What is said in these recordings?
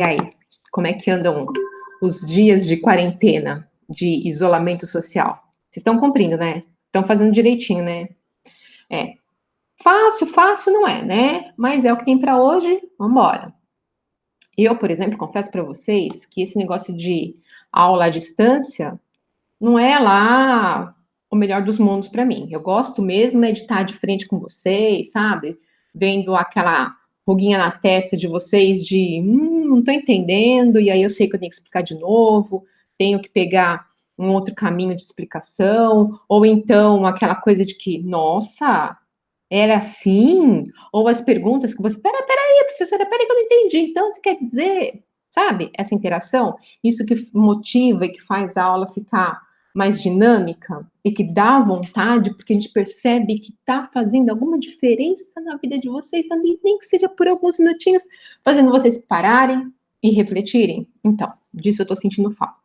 E aí, como é que andam os dias de quarentena, de isolamento social? Vocês estão cumprindo, né? Estão fazendo direitinho, né? É. Fácil não é, né? Mas é o que tem para hoje, vamos embora. Eu, por exemplo, confesso para vocês que esse negócio de aula à distância não é lá o melhor dos mundos para mim. Eu gosto mesmo é de estar de frente com vocês, sabe? Vendo aquela ruguinha na testa de vocês de não estou entendendo, e aí eu sei que eu tenho que explicar de novo, tenho que pegar um outro caminho de explicação, ou então aquela coisa de que, nossa, era assim? Ou as perguntas que você, peraí, professora, peraí que eu não entendi, então você quer dizer, sabe, essa interação, isso que motiva e que faz a aula ficar mais dinâmica e que dá vontade, porque a gente percebe que está fazendo alguma diferença na vida de vocês ali, nem que seja por alguns minutinhos, fazendo vocês pararem e refletirem. Então, disso eu estou sentindo falta.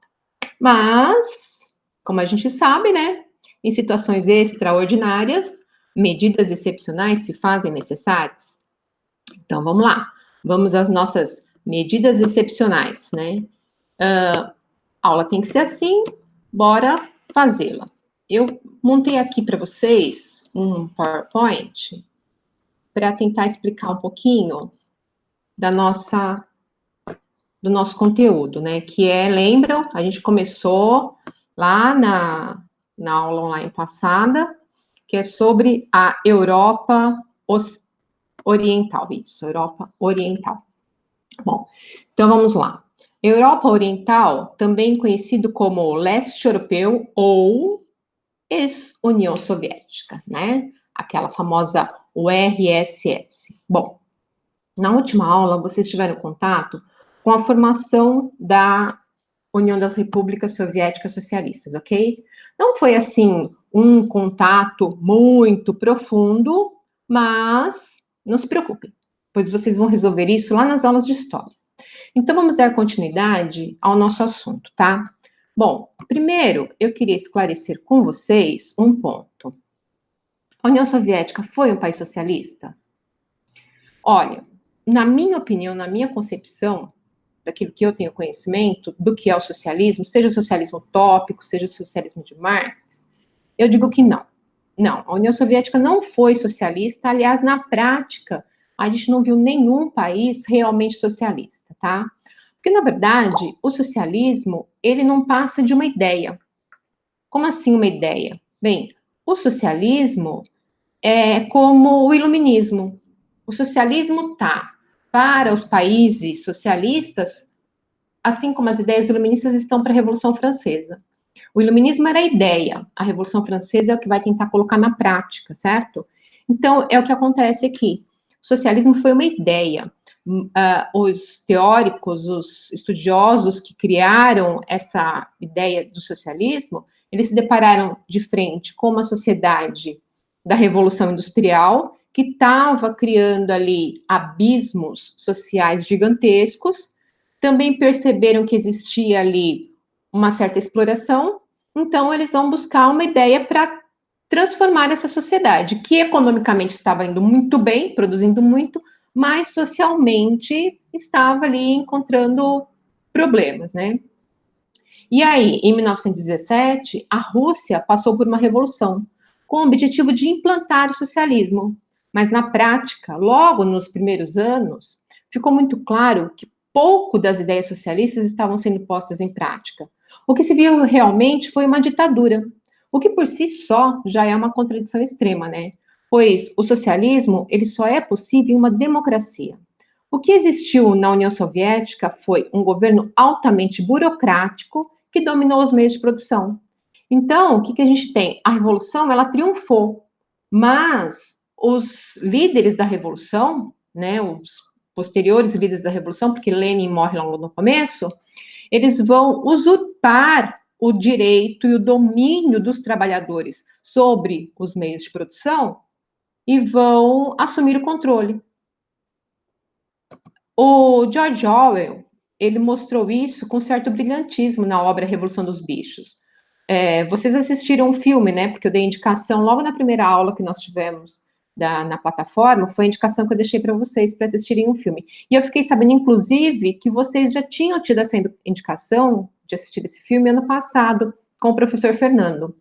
Mas, como a gente sabe, né, em situações extraordinárias, medidas excepcionais se fazem necessárias. Então, vamos lá. Vamos às nossas medidas excepcionais, né? A aula tem que ser assim, bora fazê-la. Eu montei aqui para vocês um PowerPoint para tentar explicar um pouquinho do nosso conteúdo, né? Que é, lembram, a gente começou lá na aula online passada, que é sobre a Europa Oriental. Isso, Europa Oriental. Bom, então vamos lá. Europa Oriental, também conhecido como Leste Europeu ou ex-União Soviética, né? Aquela famosa URSS. Bom, na última aula vocês tiveram contato com a formação da União das Repúblicas Soviéticas Socialistas, ok? Não foi assim um contato muito profundo, mas não se preocupem, pois vocês vão resolver isso lá nas aulas de história. Então vamos dar continuidade ao nosso assunto, tá? Bom, primeiro eu queria esclarecer com vocês um ponto. A União Soviética foi um país socialista? Olha, na minha opinião, na minha concepção, daquilo que eu tenho conhecimento, do que é o socialismo, seja o socialismo utópico, seja o socialismo de Marx, eu digo que não. Não, a União Soviética não foi socialista, aliás, na prática, a gente não viu nenhum país realmente socialista, tá? Porque, na verdade, o socialismo, ele não passa de uma ideia. Como assim uma ideia? Bem, o socialismo é como o iluminismo. O socialismo tá para os países socialistas, assim como as ideias iluministas estão para a Revolução Francesa. O iluminismo era a ideia, a Revolução Francesa é o que vai tentar colocar na prática, certo? Então, é o que acontece aqui. O socialismo foi uma ideia. Os teóricos, os estudiosos que criaram essa ideia do socialismo, eles se depararam de frente com uma sociedade da Revolução Industrial que estava criando ali abismos sociais gigantescos, também perceberam que existia ali uma certa exploração, então eles vão buscar uma ideia para transformar essa sociedade, que economicamente estava indo muito bem, produzindo muito, mas socialmente estava ali encontrando problemas, né? E aí, em 1917, a Rússia passou por uma revolução, com o objetivo de implantar o socialismo. Mas na prática, logo nos primeiros anos, ficou muito claro que pouco das ideias socialistas estavam sendo postas em prática. O que se viu realmente foi uma ditadura, o que por si só já é uma contradição extrema, né? Pois o socialismo, ele só é possível em uma democracia. O que existiu na União Soviética foi um governo altamente burocrático que dominou os meios de produção. Então, o que a gente tem? A revolução, ela triunfou, mas os líderes da revolução, né, os posteriores líderes da revolução, porque Lenin morre logo no começo, eles vão usurpar o direito e o domínio dos trabalhadores sobre os meios de produção e vão assumir o controle. O George Orwell, ele mostrou isso com certo brilhantismo na obra Revolução dos Bichos. Vocês assistiram o filme, né? Porque eu dei indicação logo na primeira aula que nós tivemos na plataforma foi a indicação que eu deixei para vocês para assistirem um filme. E eu fiquei sabendo, inclusive, que vocês já tinham tido essa indicação de assistir esse filme ano passado com o professor Fernando.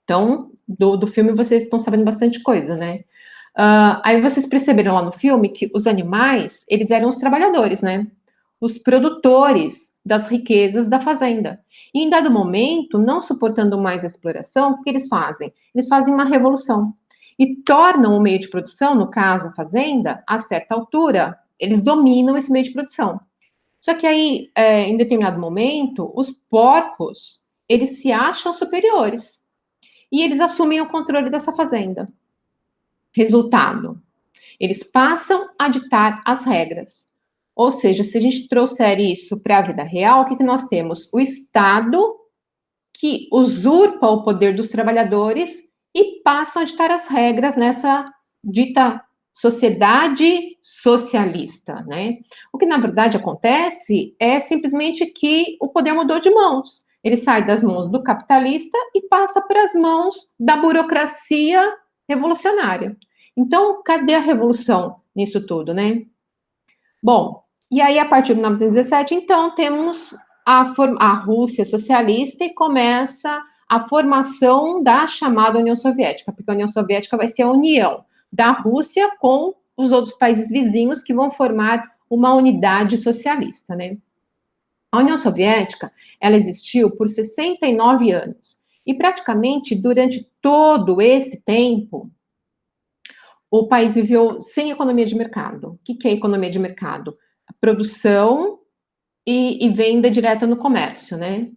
Então, do filme vocês estão sabendo bastante coisa, né? Aí vocês perceberam lá no filme que os animais, eles eram os trabalhadores, né? Os produtores das riquezas da fazenda. E em dado momento, não suportando mais a exploração, o que eles fazem? Eles fazem uma revolução e tornam o meio de produção, no caso a fazenda, a certa altura, eles dominam esse meio de produção. Só que aí, em determinado momento, os porcos, eles se acham superiores e eles assumem o controle dessa fazenda. Resultado, eles passam a ditar as regras. Ou seja, se a gente trouxer isso para a vida real, o que nós temos? O Estado que usurpa o poder dos trabalhadores e passa a ditar as regras nessa dita sociedade socialista, né? O que na verdade acontece é simplesmente que o poder mudou de mãos. Ele sai das mãos do capitalista e passa para as mãos da burocracia revolucionária. Então, cadê a revolução nisso tudo, né? Bom, e aí a partir de 1917, então, temos a Rússia socialista e começa a formação da chamada União Soviética, porque a União Soviética vai ser a união da Rússia com os outros países vizinhos que vão formar uma unidade socialista, né? A União Soviética, ela existiu por 69 anos, e praticamente durante todo esse tempo, o país viveu sem economia de mercado. O que é economia de mercado? A produção e venda direta no comércio, né?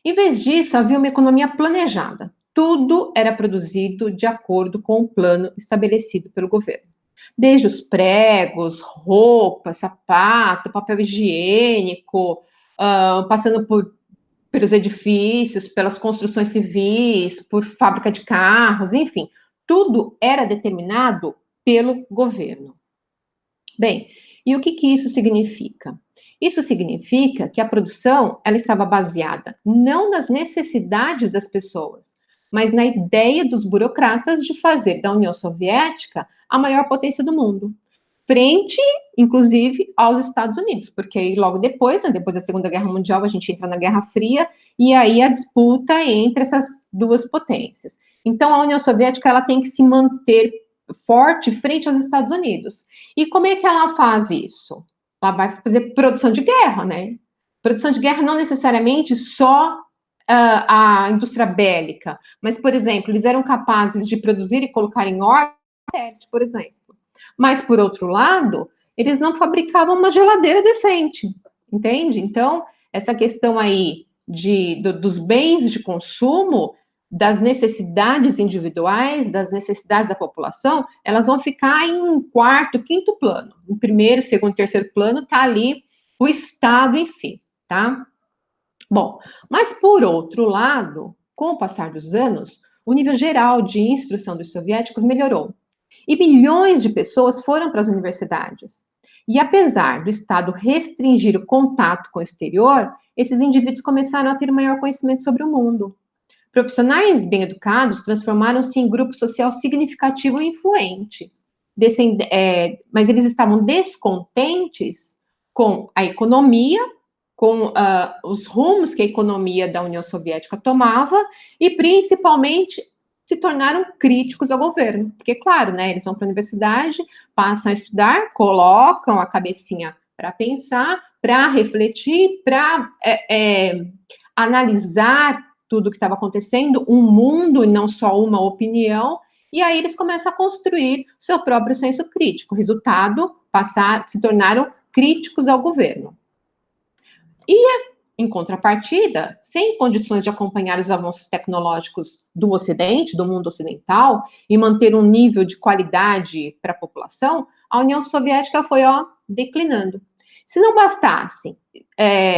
Em vez disso, havia uma economia planejada. Tudo era produzido de acordo com o plano estabelecido pelo governo. Desde os pregos, roupa, sapato, papel higiênico, passando pelos edifícios, pelas construções civis, por fábrica de carros, enfim, tudo era determinado pelo governo. Bem, e o que isso significa? Isso significa que a produção ela estava baseada não nas necessidades das pessoas, mas na ideia dos burocratas de fazer da União Soviética a maior potência do mundo, frente, inclusive, aos Estados Unidos, porque aí logo depois, né, depois da Segunda Guerra Mundial, a gente entra na Guerra Fria, e aí a disputa entre essas duas potências. Então, a União Soviética ela tem que se manter forte frente aos Estados Unidos. E como é que ela faz isso? Ela vai fazer produção de guerra, né? Produção de guerra não necessariamente só a indústria bélica, mas, por exemplo, eles eram capazes de produzir e colocar em órbita, por exemplo. Mas, por outro lado, eles não fabricavam uma geladeira decente, entende? Então, essa questão aí dos bens de consumo, das necessidades individuais, das necessidades da população, elas vão ficar em um quarto, quinto plano. Em primeiro, segundo, terceiro plano está ali o Estado em si, tá? Bom, mas por outro lado, com o passar dos anos, o nível geral de instrução dos soviéticos melhorou. E milhões de pessoas foram para as universidades. E apesar do Estado restringir o contato com o exterior, esses indivíduos começaram a ter maior conhecimento sobre o mundo. Profissionais bem educados transformaram-se em grupo social significativo e influente. Mas eles estavam descontentes com a economia, com os rumos que a economia da União Soviética tomava e, principalmente, se tornaram críticos ao governo. Porque, claro, né, eles vão para a universidade, passam a estudar, colocam a cabecinha para pensar, para refletir, para analisar tudo o que estava acontecendo, um mundo e não só uma opinião, e aí eles começam a construir seu próprio senso crítico. Resultado, se tornaram críticos ao governo. E, em contrapartida, sem condições de acompanhar os avanços tecnológicos do Ocidente, do mundo ocidental, e manter um nível de qualidade para a população, a União Soviética foi, declinando. Se não bastasse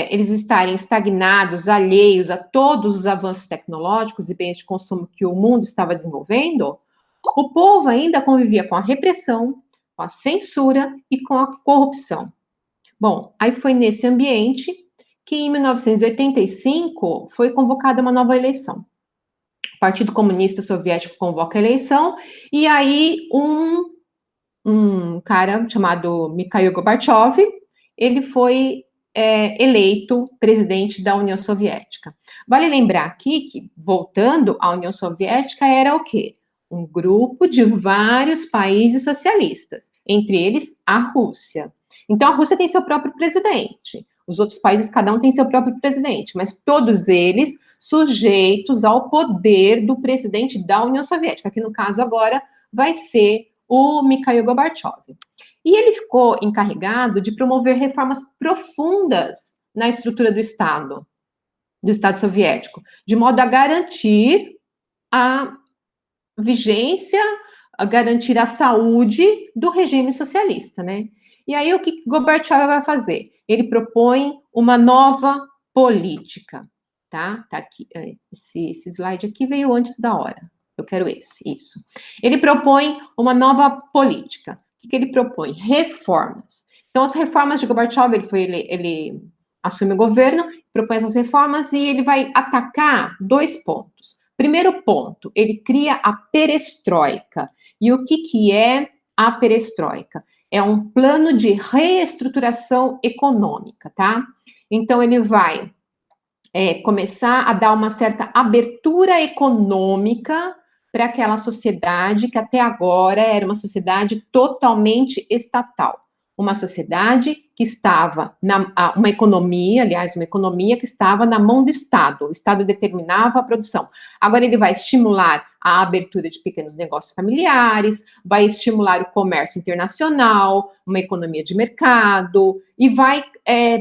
eles estarem estagnados, alheios a todos os avanços tecnológicos e bens de consumo que o mundo estava desenvolvendo, o povo ainda convivia com a repressão, com a censura e com a corrupção. Bom, aí foi nesse ambiente que em 1985 foi convocada uma nova eleição. O Partido Comunista Soviético convoca a eleição, e aí um cara chamado Mikhail Gorbachev, ele foi eleito presidente da União Soviética. Vale lembrar aqui que, voltando à União Soviética, era o quê? Um grupo de vários países socialistas, entre eles a Rússia. Então, a Rússia tem seu próprio presidente. Os outros países, cada um tem seu próprio presidente, mas todos eles sujeitos ao poder do presidente da União Soviética, que no caso agora vai ser o Mikhail Gorbachev. E ele ficou encarregado de promover reformas profundas na estrutura do Estado soviético, de modo a garantir a vigência, a garantir a saúde do regime socialista, né? E aí o que Gorbachev vai fazer? Ele propõe uma nova política, tá? Tá aqui, esse slide aqui veio antes da hora. Eu quero isso. Ele propõe uma nova política. O que ele propõe? Reformas. Então, as reformas de Gorbachev, ele assume o governo, propõe essas reformas e ele vai atacar 2 pontos. Primeiro ponto, ele cria a perestroika. E o que é a perestroika? É um plano de reestruturação econômica, tá? Então, ele vai começar a dar uma certa abertura econômica para aquela sociedade que até agora era uma sociedade totalmente estatal. Uma sociedade que estava uma economia que estava na mão do Estado. O Estado determinava a produção. Agora ele vai estimular a abertura de pequenos negócios familiares, vai estimular o comércio internacional, uma economia de mercado, e vai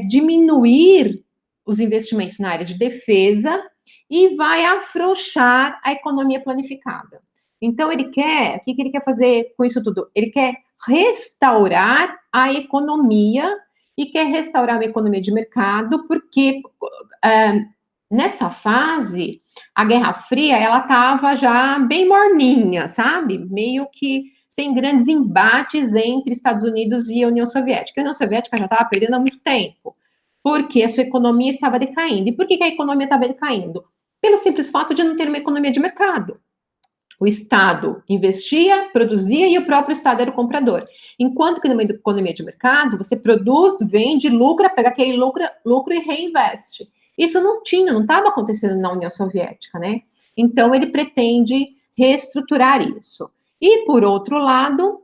diminuir os investimentos na área de defesa e vai afrouxar a economia planificada. Então, o que ele quer fazer com isso tudo? Ele quer restaurar a economia e quer restaurar uma economia de mercado, porque nessa fase, a Guerra Fria, ela estava já bem morninha, sabe? Meio que sem grandes embates entre Estados Unidos e a União Soviética. A União Soviética já estava perdendo há muito tempo, porque a sua economia estava decaindo. E por que a economia estava decaindo? Pelo simples fato de não ter uma economia de mercado. O Estado investia, produzia e o próprio Estado era o comprador. Enquanto que numa economia de mercado, você produz, vende, lucra, pega aquele lucro e reinveste. Isso não estava acontecendo na União Soviética, né? Então, ele pretende reestruturar isso. E, por outro lado,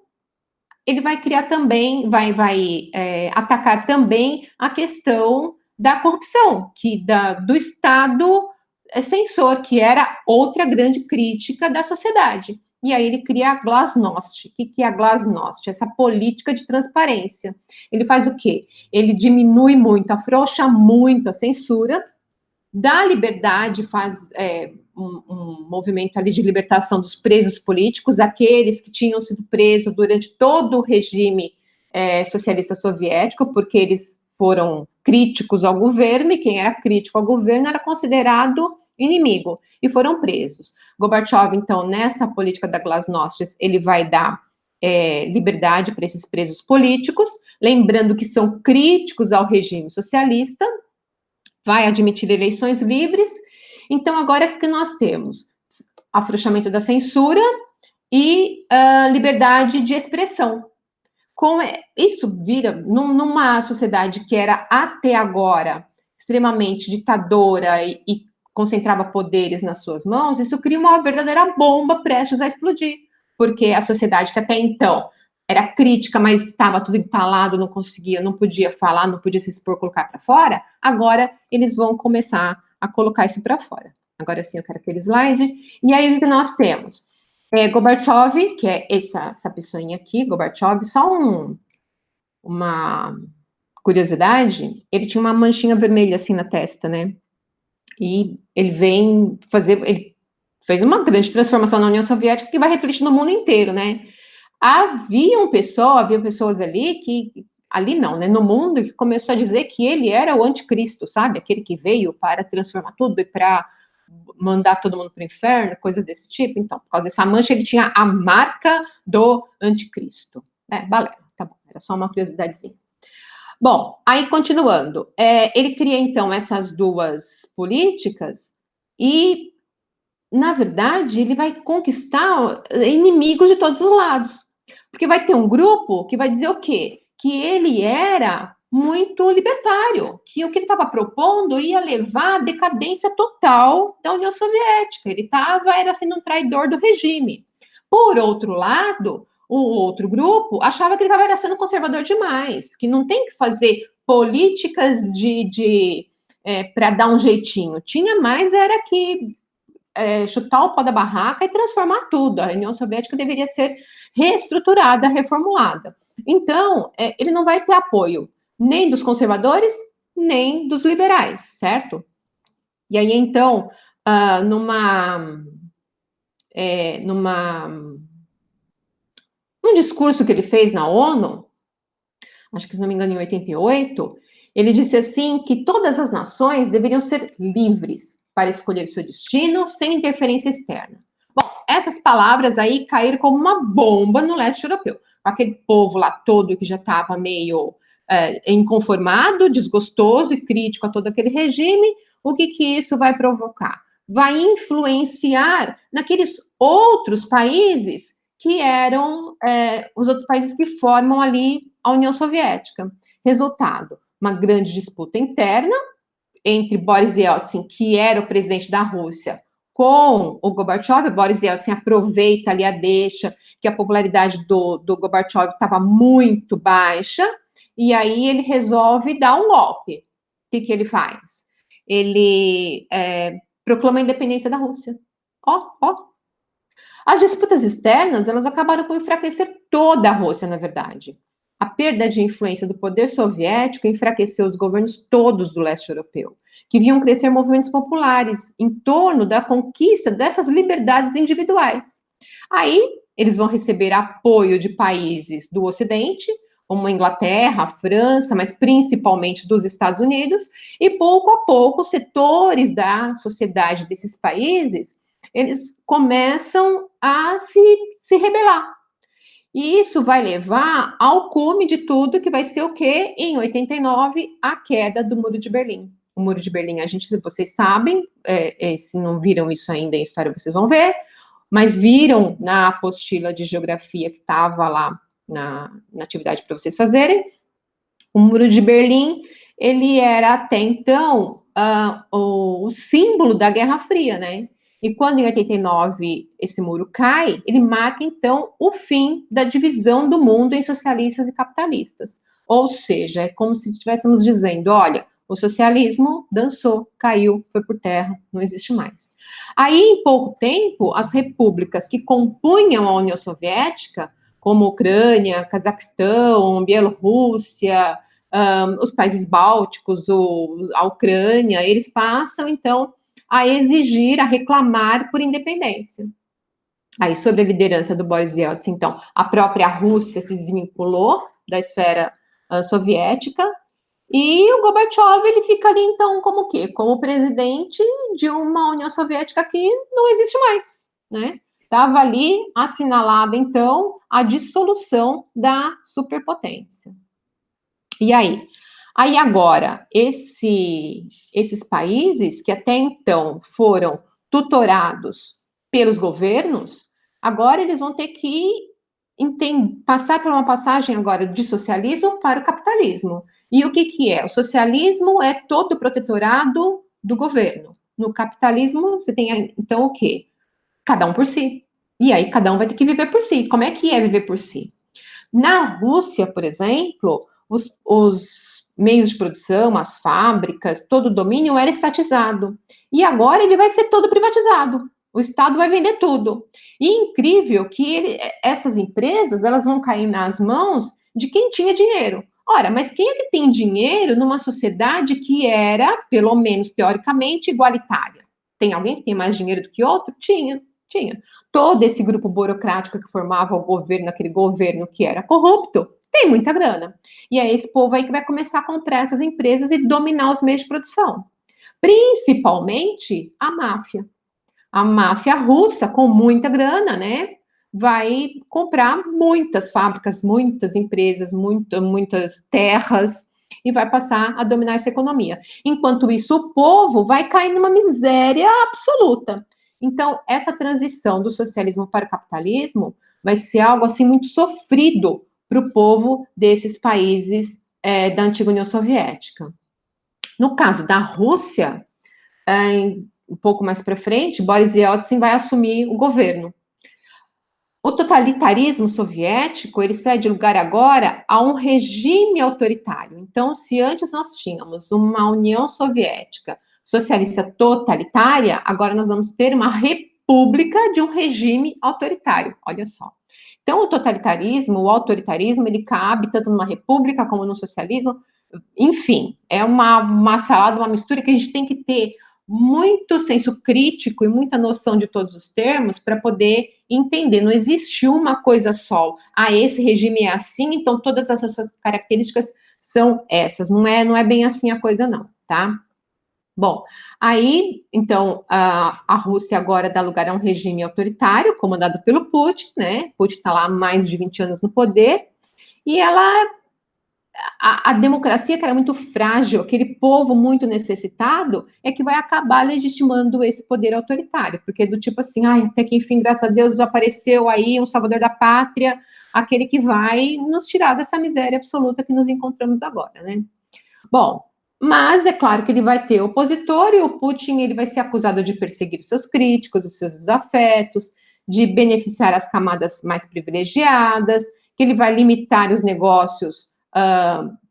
ele vai criar também, vai atacar também a questão da corrupção, do Estado censor, que era outra grande crítica da sociedade. E aí ele cria a glasnost. O que é a glasnost? Essa política de transparência. Ele faz o quê? Ele diminui muito, afrouxa muito a censura, dá liberdade, faz um movimento ali de libertação dos presos políticos, aqueles que tinham sido presos durante todo o regime socialista soviético, porque eles foram críticos ao governo, e quem era crítico ao governo era considerado inimigo, e foram presos. Gorbachev, então, nessa política da glasnost, ele vai dar liberdade para esses presos políticos, lembrando que são críticos ao regime socialista, vai admitir eleições livres. Então, agora o que nós temos? Afrouxamento da censura e liberdade de expressão. Isso vira, numa sociedade que era até agora extremamente ditadora e concentrava poderes nas suas mãos, isso cria uma verdadeira bomba prestes a explodir, porque a sociedade que até então era crítica, mas estava tudo empalado, não podia falar, não podia se expor, colocar para fora, agora eles vão começar a colocar isso para fora. Agora sim, eu quero aquele slide. E aí, o que nós temos? Gorbachev, que é essa pessoinha aqui, Gorbachev, só uma curiosidade, ele tinha uma manchinha vermelha assim na testa, né? E ele ele fez uma grande transformação na União Soviética que vai refletir no mundo inteiro, né? Havia pessoas ali não, né, no mundo, que começou a dizer que ele era o anticristo, sabe? Aquele que veio para transformar tudo e para mandar todo mundo para o inferno, coisas desse tipo. Então, por causa dessa mancha, ele tinha a marca do anticristo. Balela, tá bom, era só uma curiosidadezinha. Bom, aí continuando, ele cria então essas 2 políticas e na verdade, ele vai conquistar inimigos de todos os lados. Porque vai ter um grupo que vai dizer o quê? Que ele era muito libertário, que o que ele estava propondo ia levar à decadência total da União Soviética. Ele era sendo um traidor do regime. Por outro lado, o outro grupo achava que ele estava sendo conservador demais, que não tem que fazer políticas para dar um jeitinho. Tinha mais era que chutar o pau da barraca e transformar tudo. A União Soviética deveria ser reestruturada, reformulada. Então, ele não vai ter apoio nem dos conservadores, nem dos liberais, certo? E aí, então, num discurso que ele fez na ONU, acho que, se não me engano, em 88, ele disse assim que todas as nações deveriam ser livres para escolher seu destino sem interferência externa. Bom, essas palavras aí caíram como uma bomba no leste europeu. Aquele povo lá todo que já estava meio inconformado, desgostoso e crítico a todo aquele regime, o que isso vai provocar? Vai influenciar naqueles outros países que eram os outros países que formam ali a União Soviética. Resultado, uma grande disputa interna entre Boris Yeltsin, que era o presidente da Rússia, com o Gorbachev. Boris Yeltsin aproveita ali a deixa, que a popularidade do Gorbachev estava muito baixa, e aí ele resolve dar um golpe. O que ele faz? Ele proclama a independência da Rússia. Ó. As disputas externas, elas acabaram por enfraquecer toda a Rússia, na verdade. A perda de influência do poder soviético enfraqueceu os governos todos do leste europeu, que viam crescer movimentos populares em torno da conquista dessas liberdades individuais. Aí, eles vão receber apoio de países do Ocidente, como a Inglaterra, a França, mas principalmente dos Estados Unidos, e pouco a pouco, setores da sociedade desses países, eles começam a se rebelar. E isso vai levar ao cume de tudo, que vai ser o quê? Em 89, a queda do Muro de Berlim. O Muro de Berlim, vocês sabem, se não viram isso ainda em história, vocês vão ver, mas viram na apostila de geografia que estava lá na atividade para vocês fazerem. O Muro de Berlim, ele era até então o símbolo da Guerra Fria, né? E quando em 89 esse muro cai, ele marca então o fim da divisão do mundo em socialistas e capitalistas. Ou seja, é como se estivéssemos dizendo, olha, o socialismo dançou, caiu, foi por terra, não existe mais. Aí, em pouco tempo, as repúblicas que compunham a União Soviética, como Ucrânia, Cazaquistão, Bielorrússia, os países bálticos, a Ucrânia, eles passam, então, a exigir, a reclamar por independência. Aí, sob a liderança do Boris Yeltsin, então, a própria Rússia se desvinculou da esfera soviética, e o Gorbachev, ele fica ali, então, como o quê? Como presidente de uma União Soviética que não existe mais, né? Estava ali assinalada, então, a dissolução da superpotência. E aí? Aí agora, esses países que até então foram tutorados pelos governos, agora eles vão ter que passar por uma passagem agora de socialismo para o capitalismo. E o que é? O socialismo é todo protetorado do governo. No capitalismo, você tem, então, o quê? Cada um por si. E aí, cada um vai ter que viver por si. Como é que é viver por si? Na Rússia, por exemplo, os meios de produção, as fábricas, todo o domínio era estatizado. E agora ele vai ser todo privatizado. O Estado vai vender tudo. E incrível que essas empresas, elas vão cair nas mãos de quem tinha dinheiro. Ora, mas quem é que tem dinheiro numa sociedade que era, pelo menos teoricamente, igualitária? Tem alguém que tem mais dinheiro do que outro? Tinha. Todo esse grupo burocrático que formava o governo, aquele governo que era corrupto, tem muita grana. E é esse povo aí que vai começar a comprar essas empresas e dominar os meios de produção. Principalmente a máfia. A máfia russa, com muita grana, né? Vai comprar muitas fábricas, muitas empresas, muitas terras e vai passar a dominar essa economia. Enquanto isso, o povo vai cair numa miséria absoluta. Então, essa transição do socialismo para o capitalismo vai ser algo assim muito sofrido para o povo desses países da antiga União Soviética. No caso da Rússia, um pouco mais para frente, Boris Yeltsin vai assumir o governo. O totalitarismo soviético, ele cede lugar agora a um regime autoritário. Então, se antes nós tínhamos uma União Soviética socialista totalitária, agora nós vamos ter uma república de um regime autoritário. Olha só. Então, o totalitarismo, o autoritarismo, ele cabe tanto numa república como no socialismo. Enfim, é uma salada, uma mistura que a gente tem que ter muito senso crítico e muita noção de todos os termos para poder entender. Não existe uma coisa só. Ah, esse regime é assim, então todas as suas características são essas. Não é bem assim a coisa, não, tá? Bom, aí, então, a Rússia agora dá lugar a um regime autoritário, comandado pelo Putin, né? Putin está lá há mais de 20 anos no poder, e a democracia, que era muito frágil, aquele povo muito necessitado, é que vai acabar legitimando esse poder autoritário, porque do tipo assim, até que enfim, graças a Deus, apareceu aí um salvador da pátria, aquele que vai nos tirar dessa miséria absoluta que nos encontramos agora, né? Bom, mas é claro que ele vai ter opositor, e o Putin ele vai ser acusado de perseguir os seus críticos, os seus desafetos, de beneficiar as camadas mais privilegiadas, que ele vai limitar os negócios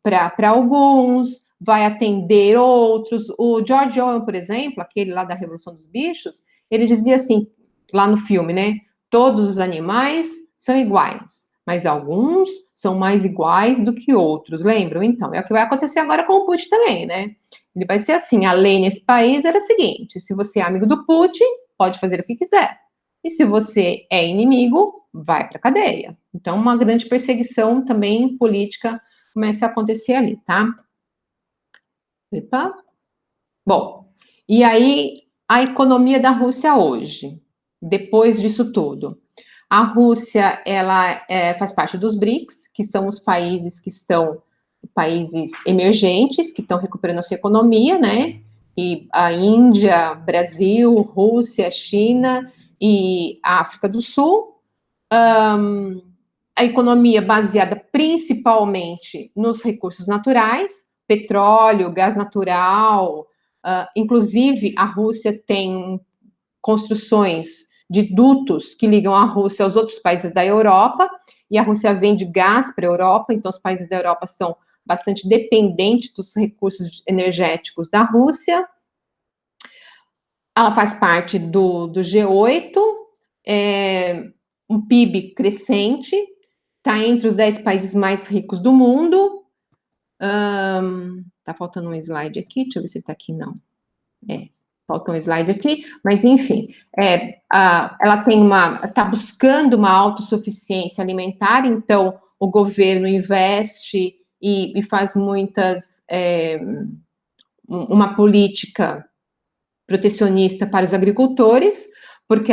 para alguns, vai atender outros. O George Orwell, por exemplo, aquele lá da Revolução dos Bichos, ele dizia assim, lá no filme, né? Todos os animais são iguais, mas alguns são mais iguais do que outros, lembram? Então, é o que vai acontecer agora com o Putin também, né? Ele vai ser assim, a lei nesse país era a seguinte, se você é amigo do Putin, pode fazer o que quiser. E se você é inimigo, vai para a cadeia. Então, uma grande perseguição também política começa a acontecer ali, tá? Epa. Bom, e aí a economia da Rússia hoje, depois disso tudo. A Rússia, ela faz parte dos BRICS, que são os países que estão, países emergentes, que estão recuperando a sua economia, né? E a Índia, Brasil, Rússia, China e a África do Sul. A economia baseada principalmente nos recursos naturais, petróleo, gás natural, inclusive a Rússia tem construções de dutos que ligam a Rússia aos outros países da Europa, e a Rússia vende gás para a Europa, então os países da Europa são bastante dependentes dos recursos energéticos da Rússia. Ela faz parte do G8, um PIB crescente, está entre os 10 países mais ricos do mundo. Tá faltando um slide aqui, deixa eu ver se está aqui, não. Falta um slide aqui, mas enfim, ela está buscando uma autossuficiência alimentar, então o governo investe e faz uma política protecionista para os agricultores, porque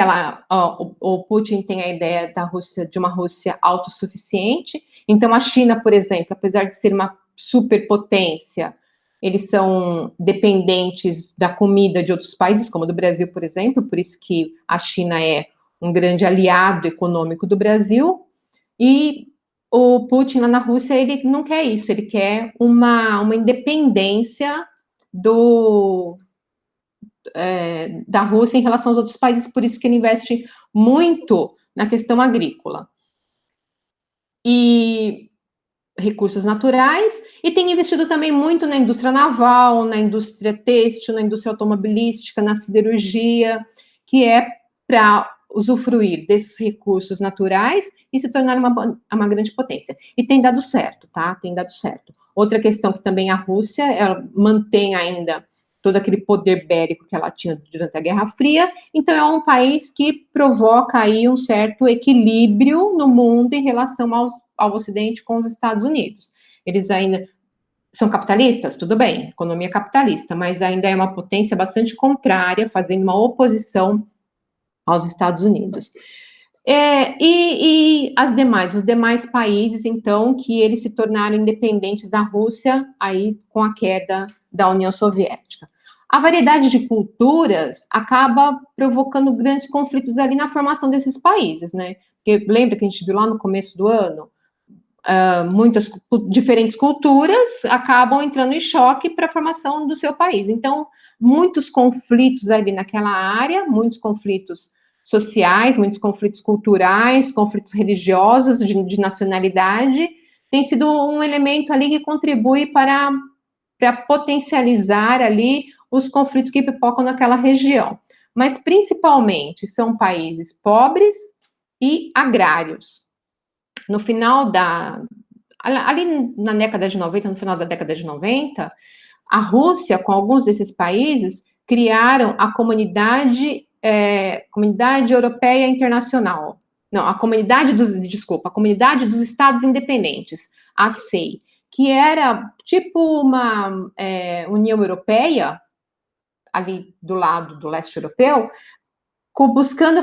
o Putin tem a ideia da Rússia, de uma Rússia autossuficiente. Então, a China, por exemplo, apesar de ser uma superpotência, eles são dependentes da comida de outros países, como do Brasil, por exemplo, por isso que a China é um grande aliado econômico do Brasil. E o Putin lá na Rússia, ele não quer isso, ele quer uma independência da Rússia em relação aos outros países, por isso que ele investe muito na questão agrícola. E recursos naturais, e tem investido também muito na indústria naval, na indústria têxtil, na indústria automobilística, na siderurgia, que é para usufruir desses recursos naturais e se tornar uma grande potência. E tem dado certo, tá? Tem dado certo. Outra questão que também a Rússia, ela mantém ainda todo aquele poder bélico que ela tinha durante a Guerra Fria, então é um país que provoca aí um certo equilíbrio no mundo em relação ao Ocidente com os Estados Unidos. Eles ainda são capitalistas, tudo bem, economia capitalista, mas ainda é uma potência bastante contrária, fazendo uma oposição aos Estados Unidos. E os demais países, então, que eles se tornaram independentes da Rússia, aí com a queda da União Soviética. a variedade de culturas acaba provocando grandes conflitos ali na formação desses países, né? Porque lembra que a gente viu lá no começo do ano? Muitas diferentes culturas acabam entrando em choque para a formação do seu país. Então, muitos conflitos ali naquela área, muitos conflitos sociais, muitos conflitos culturais, conflitos religiosos, de nacionalidade, tem sido um elemento ali que contribui para potencializar ali os conflitos que pipocam naquela região. Mas, principalmente, são países pobres e agrários. No final ali na década de 90, no final da década de 90, a Rússia, com alguns desses países, criaram a Comunidade Europeia Internacional. Não, a Comunidade dos Estados Independentes, a CEI, que era tipo uma União Europeia, ali do lado do leste europeu, buscando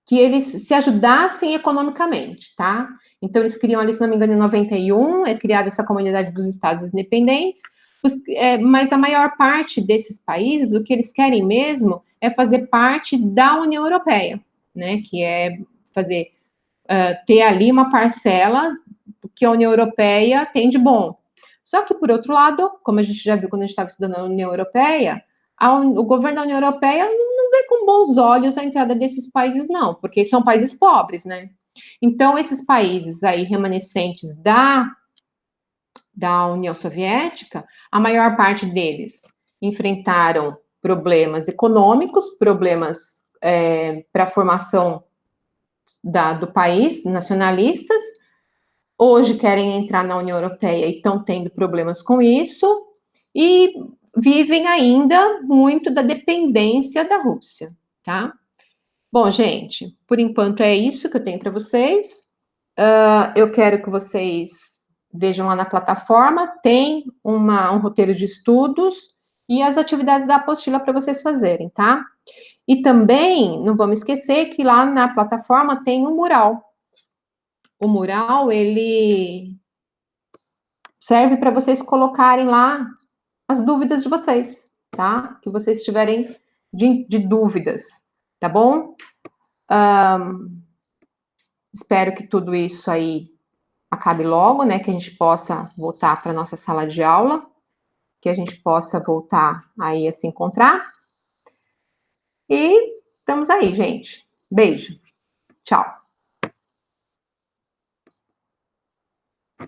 que eles se ajudassem economicamente, tá? Então, eles criam ali, se não me engano, em 91, é criada essa Comunidade dos Estados Independentes, mas a maior parte desses países, o que eles querem mesmo é fazer parte da União Europeia, né? Que é ter ali uma parcela que a União Europeia tem de bom. Só que, por outro lado, como a gente já viu quando a gente estava estudando a União Europeia, o governo da União Europeia não vê com bons olhos a entrada desses países, não, porque são países pobres, né? Então, esses países aí remanescentes da União Soviética, a maior parte deles enfrentaram problemas econômicos, problemas para a formação do país, nacionalistas. Hoje querem entrar na União Europeia e estão tendo problemas com isso, e vivem ainda muito da dependência da Rússia, tá? Bom, gente, por enquanto é isso que eu tenho para vocês. Eu quero que vocês vejam lá na plataforma, tem um roteiro de estudos e as atividades da apostila para vocês fazerem, tá? E também, não vamos esquecer que lá na plataforma tem um mural. O mural, ele serve para vocês colocarem lá as dúvidas de vocês, tá? Que vocês tiverem de dúvidas, tá bom? Espero que tudo isso aí acabe logo, né? Que a gente possa voltar para nossa sala de aula, que a gente possa voltar aí a se encontrar. E estamos aí, gente. Beijo. Tchau.